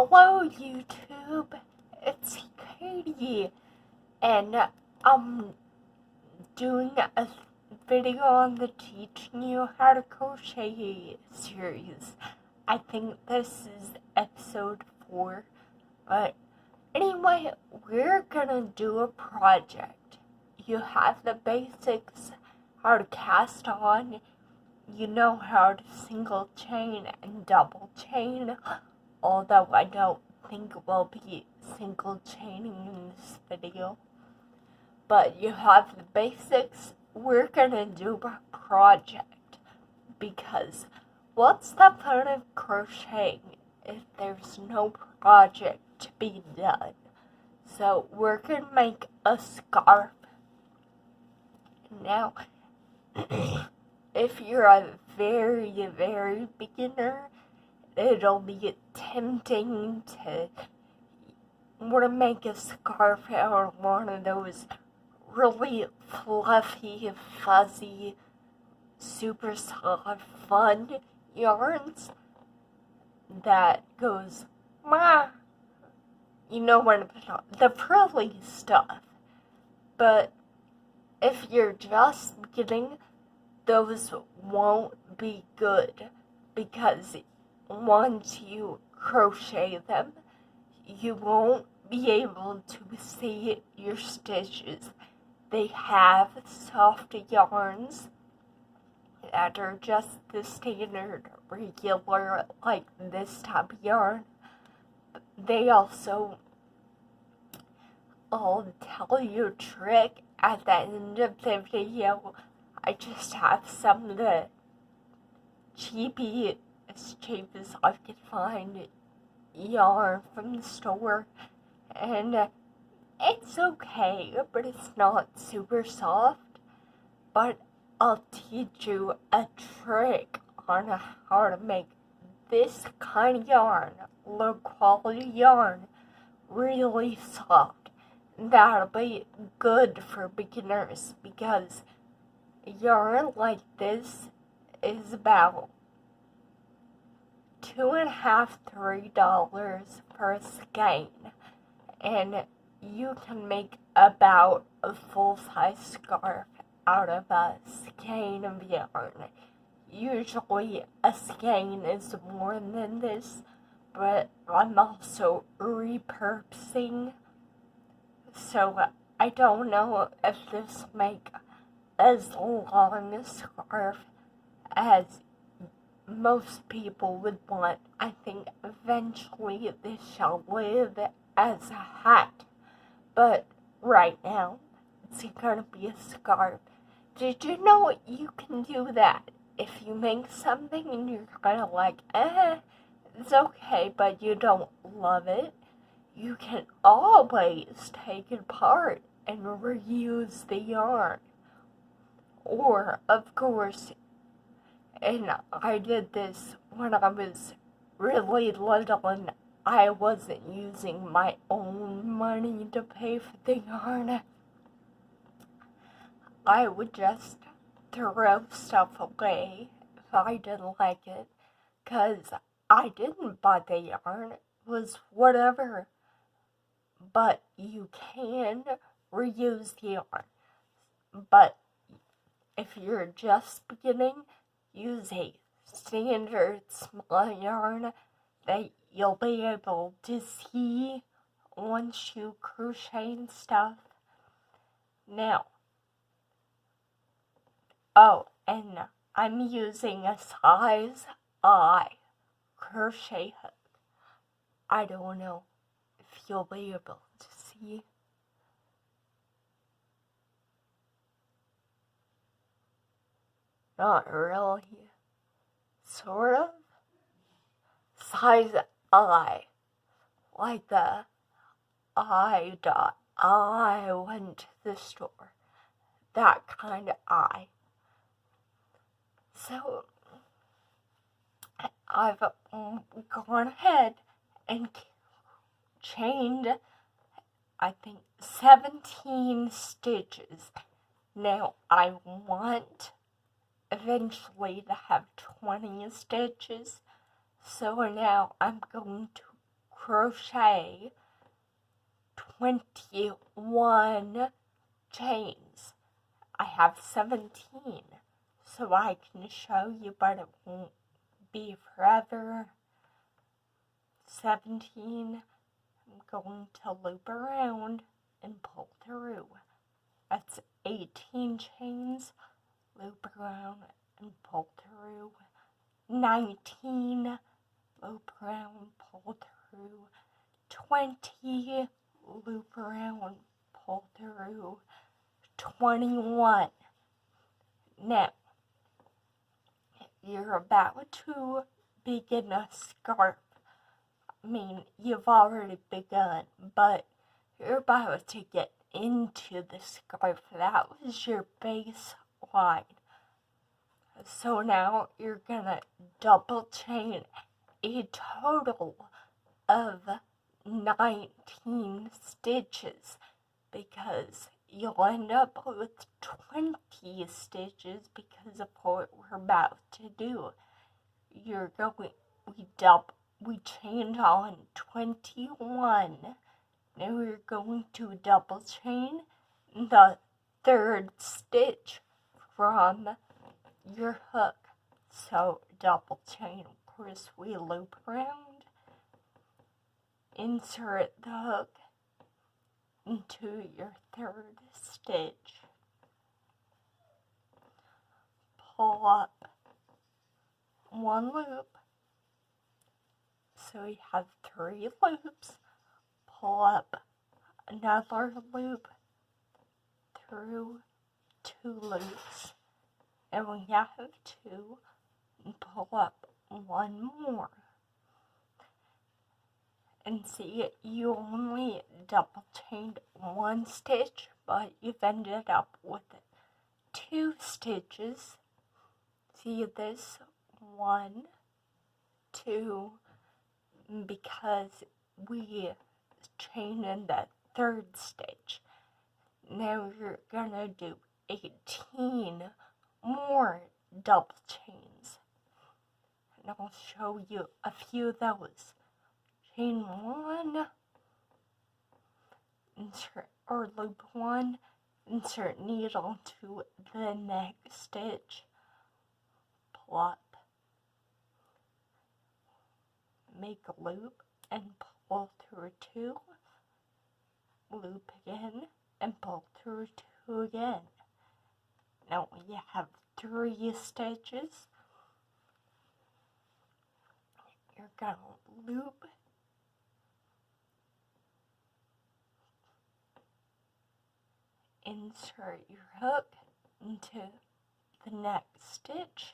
Hello YouTube, it's Katie, and I'm doing a video on the Teaching You How to Crochet series. I think this is episode 4, but anyway, we're gonna do a project. You have the basics, how to cast on, you know how to single chain and double chain, although I don't think we'll be single chaining in this video. But you have the basics. We're gonna do a project, because what's the fun of crocheting if there's no project to be done? So we're gonna make a scarf. Now, if you're a very, very beginner, it'll be tempting to want to make a scarf out of one of those really fluffy, fuzzy, super soft, fun yarns that goes, "Mah." You know what I'm talking about, the frilly stuff. But if you're just beginning, those won't be good, because once you crochet them, you won't be able to see your stitches. They have soft yarns that are just the standard, regular, like this type of yarn. They also, I'll tell you a trick at the end of the video. I just have some of the cheapy, as cheap as I could find, yarn from the store, and it's okay, but it's not super soft. But I'll teach you a trick on how to make this kind of yarn, low quality yarn, really soft. That'll be good for beginners, because yarn like this is about $2.50 to $3 per skein, and you can make about a full-size scarf out of a skein of yarn. Usually a skein is more than this, but I'm also repurposing, so I don't know if this will make as long a scarf as most people would want. I think eventually this shall live as a hat, but right now it's gonna be a scarf. Did you know you can do that? If you make something and you're kind of like, it's okay, but you don't love it, you can always take it apart and reuse the yarn. Or, of course, and I did this when I was really little and I wasn't using my own money to pay for the yarn, I would just throw stuff away if I didn't like it, because I didn't buy the yarn. It was whatever. But you can reuse the yarn. But if you're just beginning, use a standard small yarn that you'll be able to see once you crochet and stuff. Now, and I'm using a size I crochet hook. I don't know if you'll be able to see. Not really. Sort of. Size I. Like the I dot. I went to the store. That kind of I. So, I've gone ahead and chained, I think, 17 stitches. Now, I want eventually to have 20 stitches, so now I'm going to crochet 21 chains. I have 17, so I can show you, but it won't be forever. 17, I'm going to loop around and pull through. That's 18 chains, loop around and pull through. 19, loop around, pull through. 20, loop around, pull through. 21. Now, you're about to begin a scarf. I mean, you've already begun, but you're about to get into the scarf. That was your baseline. So now you're gonna double chain a total of 19 stitches, because you'll end up with 20 stitches because of what we're about to do. We chained on 21. Now we're going to double chain the third stitch from your hook. So double chain, of course, we loop around, insert the hook into your third stitch, pull up one loop, so we have 3 loops, pull up another loop through 2 loops, and we have 2, and pull up one more. And see, you only double chained 1 stitch, but you've ended up with 2 stitches. See this? 1, 2, because we chained in the third stitch. Now you're gonna do 18 more double chains. And I'll show you a few of those. Chain 1, insert, or loop 1, insert needle to the next stitch, pull up, make a loop, and pull through 2, loop again, and pull through 2 again. Now you have 3 stitches. You're gonna loop, insert your hook into the next stitch,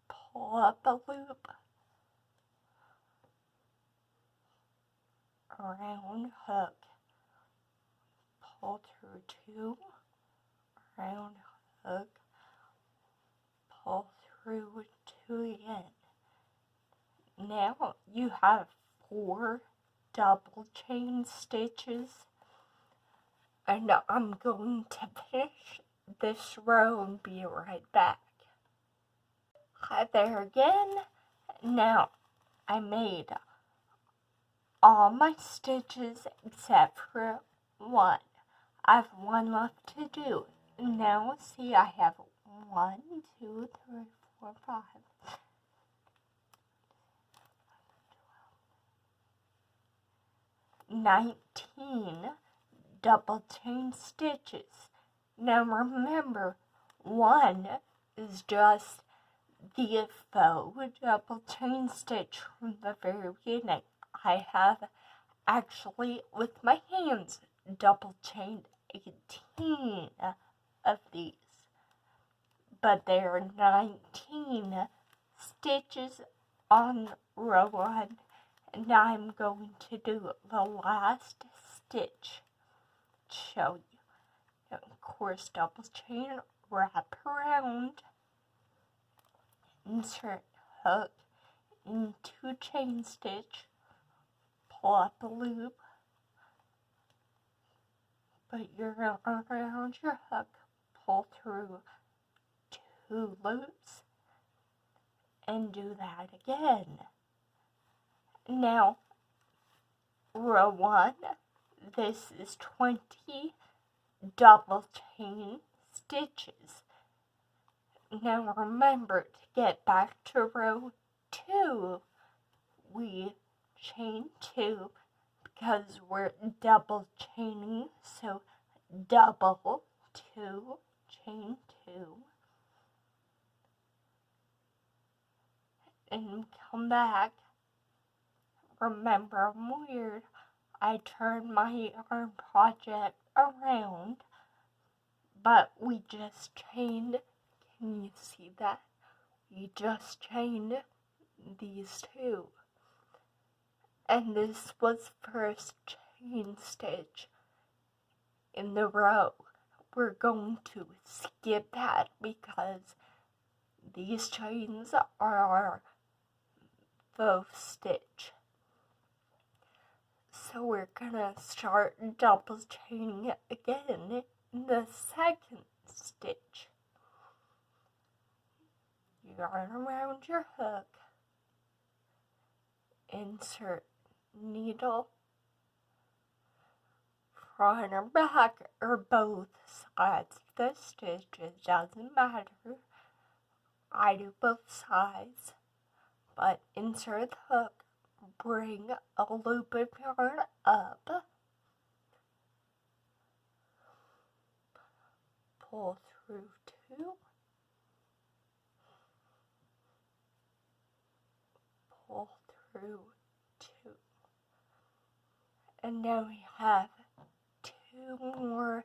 pull up a loop, around hook, pull through 2, around hook, pull through 2 again. Now you have 4 double chain stitches, and I'm going to finish this row and be right back. Hi there again. Now I made all my stitches except for 1. I have 1 left to do. Now see, I have 1, 2, 3, 4, 5. 19 double chain stitches. Now remember, 1 is just the faux double chain stitch from the very beginning. I have actually, with my hands, double chained 18 of these, but there are 19 stitches on row 1. And I'm going to do the last stitch to show you. And of course, double chain, wrap around, insert hook into chain stitch, pull up a loop, put your arm around your hook, pull through 2 loops, and do that again. Now, row 1, this is 20 double chain stitches. Now remember, to get back to row 2, we chain 2 because we're double chaining, so double 2, chain 2, and come back. Remember, I'm weird. I turned my yarn project around, but we just chained. Can you see that? We just chained these 2. And this was first chain stitch in the row. We're going to skip that because these chains are our bow stitch. So we're gonna start double chaining again in the second stitch. Yarn around your hook, insert needle, front or back or both sides of the stitch, it doesn't matter. I do both sides, but insert the hook, bring a loop of yarn up, pull through 2, pull through 2, and now we have 2 more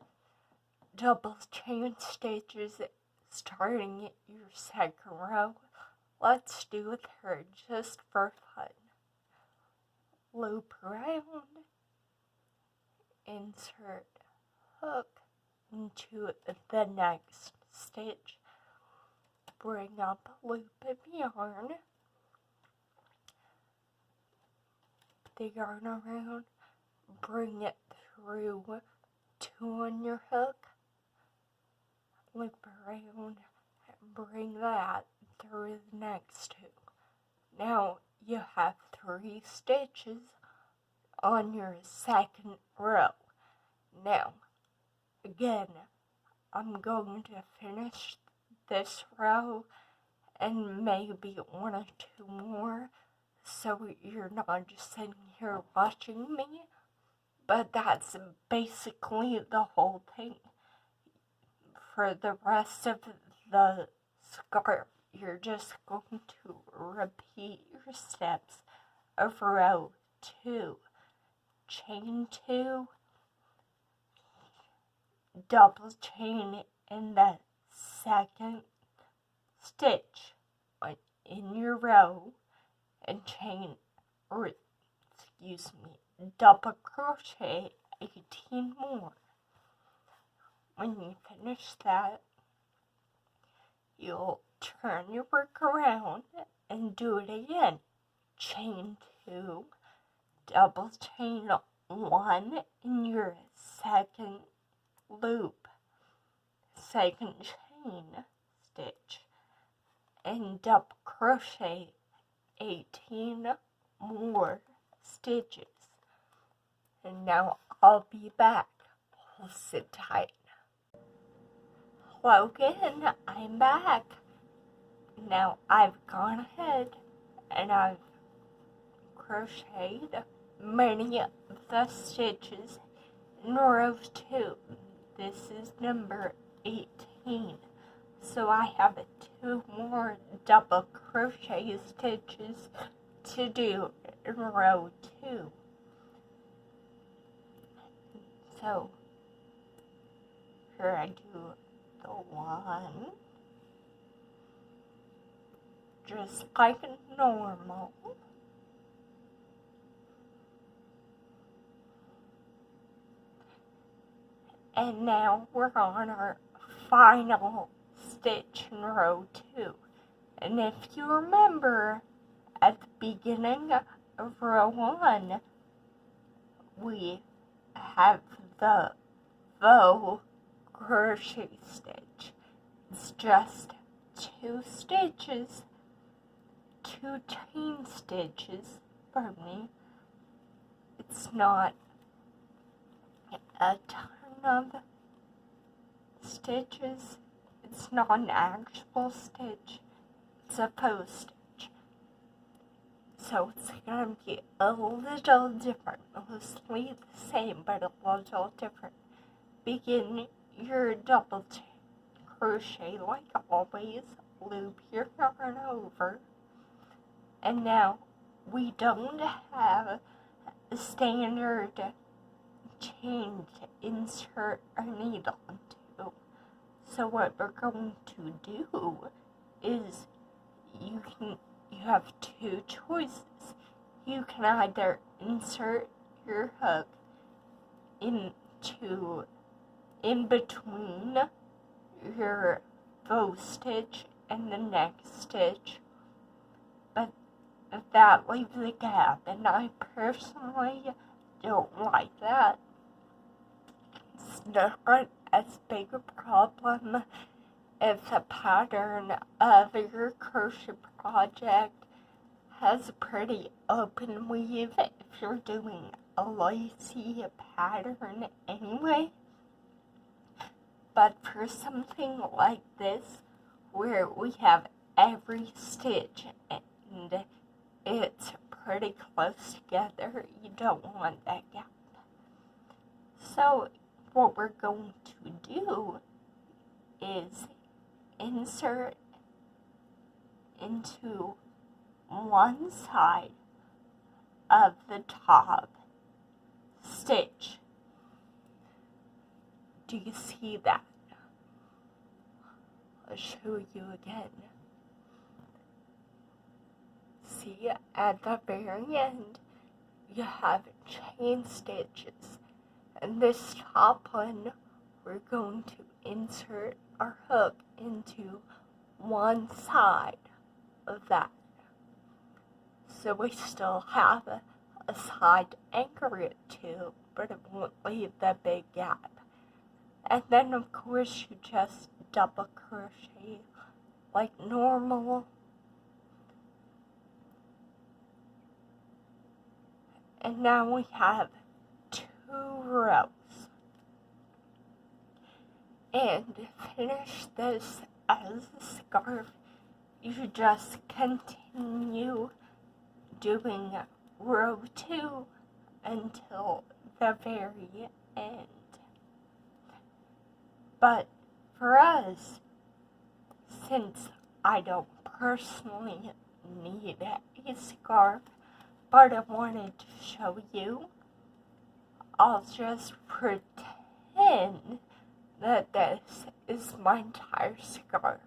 double chain stitches starting at your second row. Let's do a third just for fun. Loop around, insert hook into the next stitch, bring up a loop of yarn, put the yarn around, bring it through 2 on your hook, loop around, and bring that through the next 2. Now you have 3 stitches on your second row. Now, again, I'm going to finish this row and maybe 1 or 2 more, so you're not just sitting here watching me, but that's basically the whole thing. For the rest of the scarf, you're just going to repeat your steps of row 2. Chain 2, double chain in the second stitch in your row, and double crochet 18 more. When you finish that, you'll turn your work around and do it again. Chain 2, double chain 1 in your second loop, second chain stitch, and double crochet 18 more stitches. And now I'll be back. Hold sit tight. Hello again, I'm back. Now I've gone ahead and I've crocheted many of the stitches in row 2. This is number 18. So I have 2 more double crochet stitches to do in row 2. So here I do the 1, just like normal. And now we're on our final stitch in row 2. And if you remember, at the beginning of row 1, we have the bow crochet stitch. It's just 2 stitches, 2 chain stitches, for me. It's not a ton of stitches. It's not an actual stitch. It's a faux stitch. So it's gonna be a little different. Mostly the same, but a little different. Begin your double crochet like always. Loop your yarn over. And now we don't have a standard chain to insert our needle into. So what we're going to do is you have two choices. You can either insert your hook in between your faux stitch and the next stitch, but that leaves a gap, and I personally don't like that. It's not as big a problem if the pattern of your crochet project has a pretty open weave, if you're doing a lacy pattern anyway. But for something like this, where we have every stitch and it's pretty close together, you don't want that gap. So what we're going to do is insert into one side of the top stitch. Do you see that? I'll show you again. See, at the very end, you have chain stitches. And this top one, we're going to insert our hook into one side of that. So we still have a side to anchor it to, but it won't leave the big gap. And then of course you just double crochet like normal. And now we have 2 rows. And to finish this as a scarf, you just continue doing row 2 until the very end. But for us, since I don't personally need a scarf, but I wanted to show you, I'll just pretend that this is my entire scarf.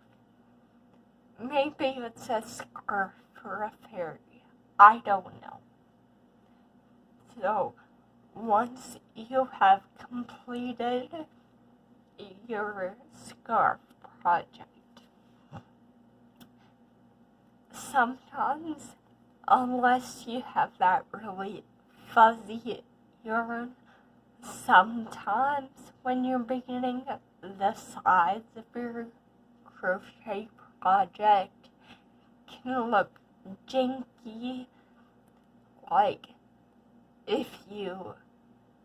Maybe it's a scarf for a fairy. I don't know. So, once you have completed your scarf project, sometimes, unless you have that really fuzzy yarn, sometimes when you're beginning, the sides of your crochet project can look janky, like if you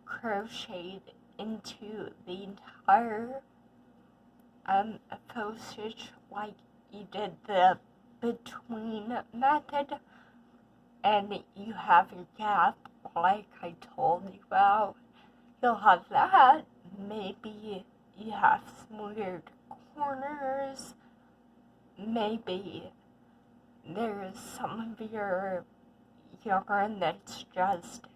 crocheted into the entire faux stitch like you did the between method, and you have your gap like I told you about. You'll have that. Maybe you have some weird corners. Maybe there's some of your yarn that's just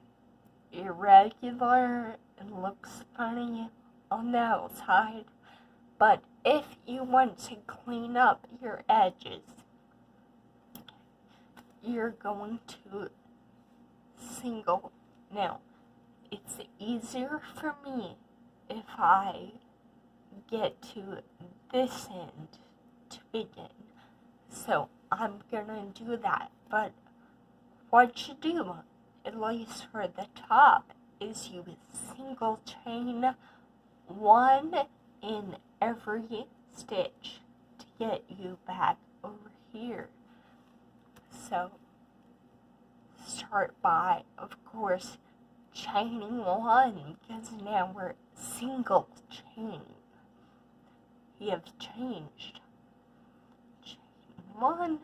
irregular and looks funny on the outside. But if you want to clean up your edges, you're going to single. Now, it's easier for me if I get to this end to begin. So I'm gonna do that. But what you do, at least for the top, is you single chain 1 in every stitch to get you back over here. So start start by, of course, chaining one, because now we're single chain. We have changed. Chain one,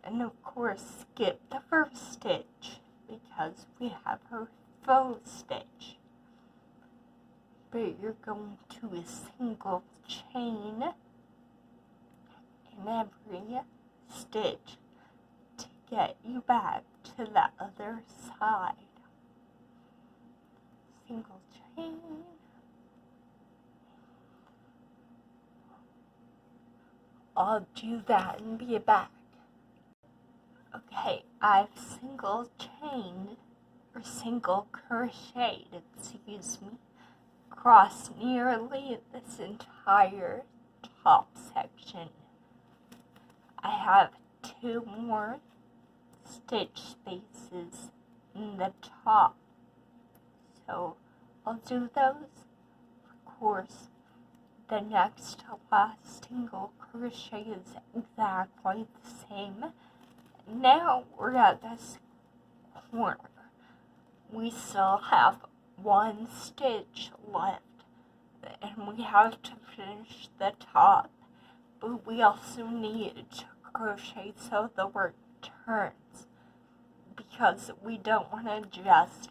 and of course skip the first stitch, because we have our faux stitch. But you're going to a single chain in every stitch to get you back to the other side. Single chain. I'll do that and be back. Okay, I've single chained, or single crocheted, excuse me, across nearly this entire top section. I have 2 more stitch spaces in the top, so I'll do those. Of course, the next to last single crochet is exactly the same. Now we're at this corner. We still have 1 stitch left, and we have to finish the top, but we also need to crochet so the work turns, because we don't want to just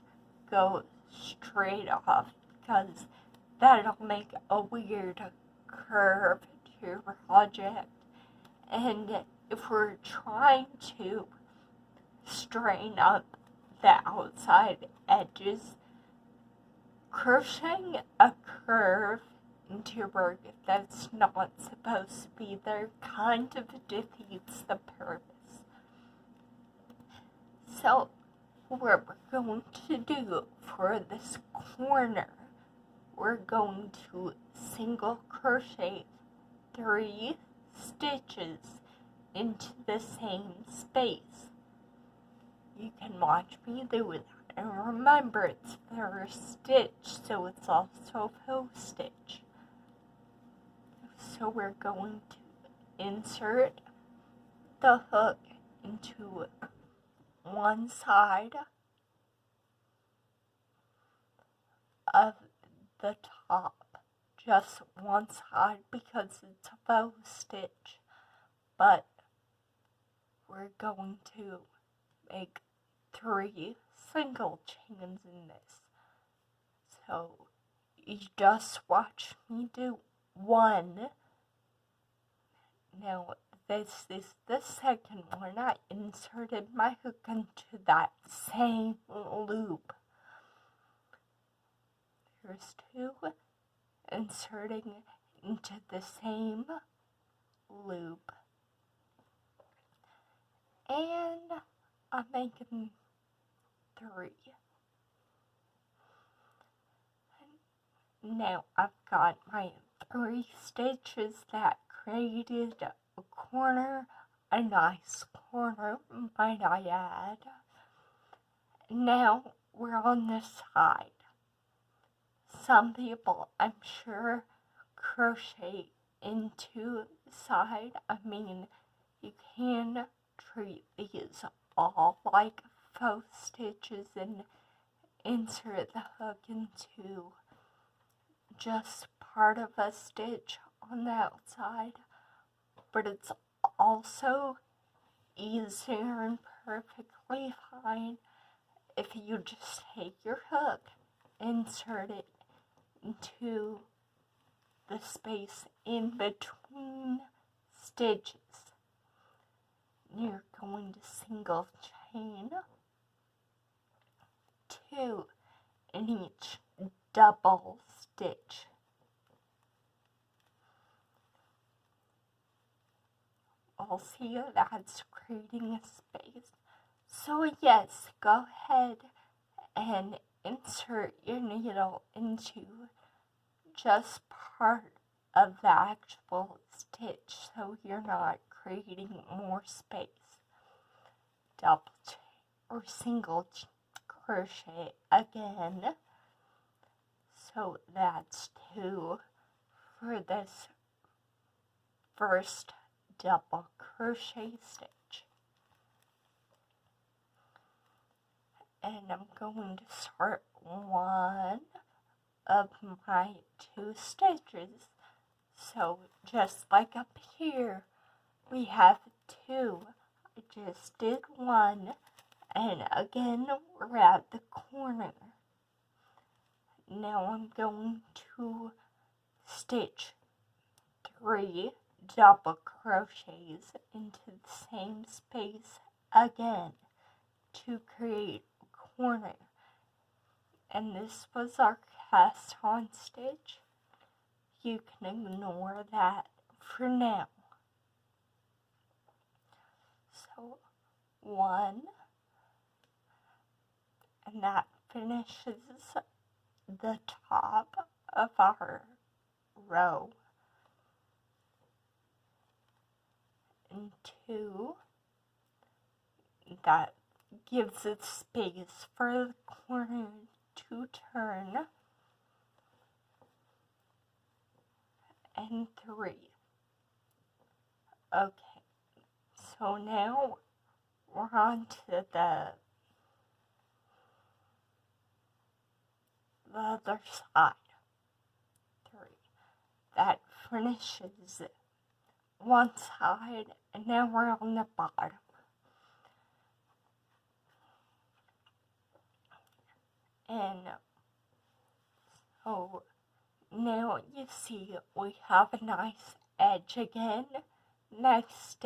go straight off, because that'll make a weird curve to your project. And if we're trying to straighten up the outside edges, crocheting a curve into your work that's not supposed to be there kind of defeats the purpose. So, what we're going to do for this corner, we're going to single crochet 3 stitches into the same space. You can watch me do that. And remember, it's first stitch, so it's also faux stitch. So we're going to insert the hook into one side of the top. Just one side, because it's a faux stitch. But we're going to make 3 single chains in this. So you just watch me do 1. Now this is the second one. I inserted my hook into that same loop. Here's 2, inserting into the same loop. And I'm making 3. Now I've got my 3 stitches that created a corner, a nice corner, might I add. Now we're on this side. Some people, I'm sure, crochet into the side. I mean, you can treat these all like faux stitches and insert the hook into just part of a stitch on the outside, but it's also easier and perfectly fine if you just take your hook, insert it into the space in between stitches. You're going to single chain 2 in each double stitch. I'll see that's creating a space. So yes, go ahead and insert your needle into just part of the actual stitch so you're not creating more space. Double chain or single crochet again. So that's 2 for this first double crochet stitch. and I'm going to start one of my 2 stitches. So just like up here, we have 2. I just did 1, and again we're at the corner. Now I'm going to stitch 3 double crochets into the same space again to create a corner. And this was our cast on stitch. You can ignore that for now. So 1, and that finishes the top of our row. And 2, that gives it space for the corner to turn. And 3. Okay, so now we're on to the other side. 3. That finishes one side, and now we're on the bottom. And so now you see we have a nice edge again. Next